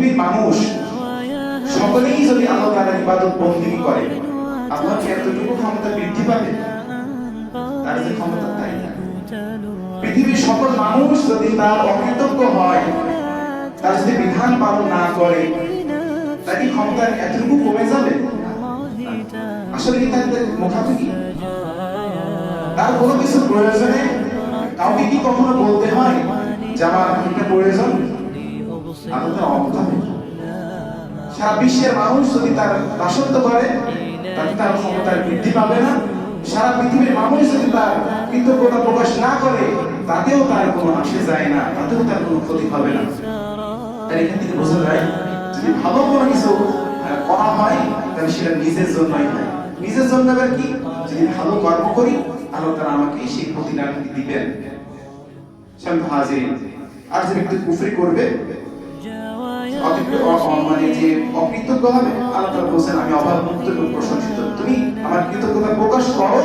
পৃথিবীর মানুষ সকলেই যদি আল্লাহ তাআলার ইবাদত বন্দেগী করে, আল্লাহ কি এতটুকু ক্ষমতা বৃদ্ধি পাবে? তার যে ক্ষমতা তাই না। পৃথিবীর সকল মানুষ যদি তার অকৃতজ্ঞ হয়, তার যদি বিধান পালন না করে, তার কি ক্ষমতা এতটুকু কমে যাবে? আসলে কি তাদের মুখাপেক্ষি? তার কোনো কিছু প্রয়োজনে কাউকে কি কখনো বলতে হয় যে আমার এটা প্রয়োজন? আল্লাহ অবতার। সারা বিশ্বের মানুষ যদি তার দাসত্ব করে, তাতে তার ক্ষমতার বৃদ্ধি পাবে না। সারা পৃথিবীর মানুষ যদি তার কৃতজ্ঞতা প্রকাশ না করে, তাতেও তার কোনো আসে যায় না, তাতেও তার কোনো ক্ষতি হবে না। তাই এখান থেকে বোঝা যায়, যদি ভালো কোনো কিছু করা হয়, তাহলে সেটা নিজের জন্যই হয়। নিজের জন্য আবার কি? যদি ভালো কর্ম করি, আল্লাহ তাআলা আমাকে সেই প্রতিদান দিবেন। শান্ত হাজির, আর যে ব্যক্তি কুফরি করবে, মানে যে অকৃতজ্ঞ হবে, আল্লাহ তাআলা বলেন আমি অভাব মুক্ত এবং প্রশংসিত। তুমি আমার কৃতজ্ঞতা প্রকাশ করো